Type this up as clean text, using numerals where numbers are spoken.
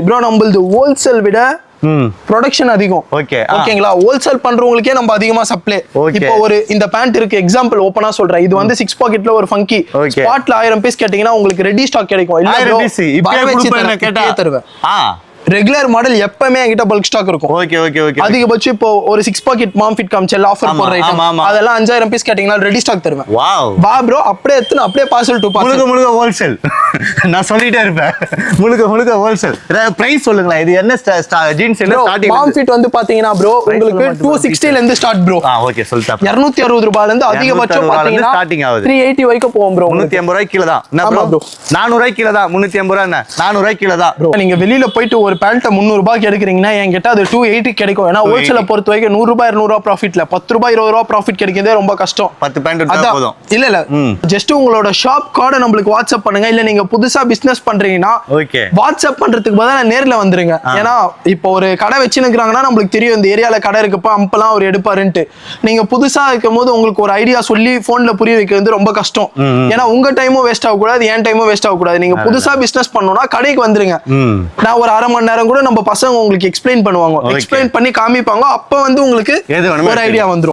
Bro நம்மளது wholesale விட production அதிகம். ஓகேங்களா? ஹோல்சேல் பண்றவங்களுக்கே நம்ம அதிகமா சப்ளை. இப்போ ஒரு இந்த பேண்ட் இருக்கு, எக்ஸாம்பிள் ஓபனா சொல்றேன். இது வந்து 6 பாக்கெட்ல ஒரு ஃபங்கி ஸ்பாட்ல 1000 பீஸ் கேட்டீங்கன்னா உங்களுக்கு ரெடி ஸ்டாக் கிடைக்கும். இல்ல ப்ரோ இப்ப தருவேன். ரெகுலர் மாடல் எப்பவுமே என்கிட்ட பல்க் ஸ்டாக் இருக்கும். அதிகபட்சம் இப்போ ஒரு 6 பாக்கெட் மாம் ஃபிட் காமிச்சல ஆஃபர் போடுற ஐட்டம் அதெல்லாம் 5000 பீஸ் கேட்டிங்கனா ரெடி ஸ்டாக் தருவேன். வா ப்ரோ, அப்படியே எடுத்து அப்படியே பார்சல் டு பார்சல். முழுக்க ஹோல்சேல். நான் சொல்லிட்டே இருப்பேன். முழுக்க ஹோல்சேல். பிரைஸ் சொல்லுங்களேன். இது என்ன ஜீன்ஸ் என்ன ஸ்டார்டிங்? மாம் ஃபிட் வந்து பாத்தீங்கன்னா ப்ரோ உங்களுக்கு 260 ல இருந்து ஸ்டார்ட் ப்ரோ. ஓகே சொல்லுங்க. 260 ரூபாயில இருந்து அதிகபட்சம் பாத்தீங்கன்னா ஸ்டார்டிங் ஆகுது. 380 வரைக்கும் போகும் ப்ரோ. 380 ரூபாய் கீழ தான். என்ன ப்ரோ? 400 ரூபாய் கீழ தான். 380 ரூபாய் என்ன? 400 ரூபாய் கீழ தான். நீங்க வெளியில போயிட்டு ஒரு பேண்ட் 300 ரூபாய்க்கு எடுக்கிறீங்கன்னா என்கிட்ட அது 280 கிடைக்கும். ஏன்னா ஹோல்சேல பொறுத்த வரைக்கும் 100 ரூபாய் 200 ரூபாய் ப்ராஃபிட்ல 10 ரூபாய் 20 ரூபாய் ப்ராஃபிட் கிடைக்கிறதே ரொம்ப கஷ்டம். 10 பேண்ட் எடுத்தா போதும். இல்ல ஜஸ்ட் உங்களோட ஷாப் கார்டை நம்மளுக்கு வாட்ஸ்அப் பண்ணுங்க. இல்ல நீங்க புதுசா பிசினஸ் பண்றீங்கன்னா வாட்ஸ்அப் பண்றதுக்கு பதிலா நேர்ல வந்துருங்க. ஏன்னா இப்போ ஒரு கடை வச்சுக்கிறாங்கன்னா நம்மளுக்கு தெரியும் இந்த ஏரியால கடை இருக்குப்பா அம்பெல்லாம் அவர் எடுப்பாருன்ட்டு. நீங்க புதுசா இருக்கும் போது உங்களுக்கு ஒரு ஐடியா சொல்லி போன்ல புரிய வைக்கிறது ரொம்ப கஷ்டம். ஏன்னா உங்க டைமும் வேஸ்ட் ஆகக்கூடாது, என் டைமும் வேஸ்ட் ஆகக்கூடாது. நீங்க புதுசா பிசினஸ் பண்ணணும்னா கடைக்கு வந்துருங்க. நான் ஒரு அரை மணி நேரம் கூட நம்ம பசங்க உங்களுக்கு எக்ஸ்பிளைன் பண்ணுவாங்க, எக்ஸ்பிளைன் பண்ணி காமிப்பாங்க. அப்ப வந்து உங்களுக்கு ஒரு ஐடியா வந்துரும்.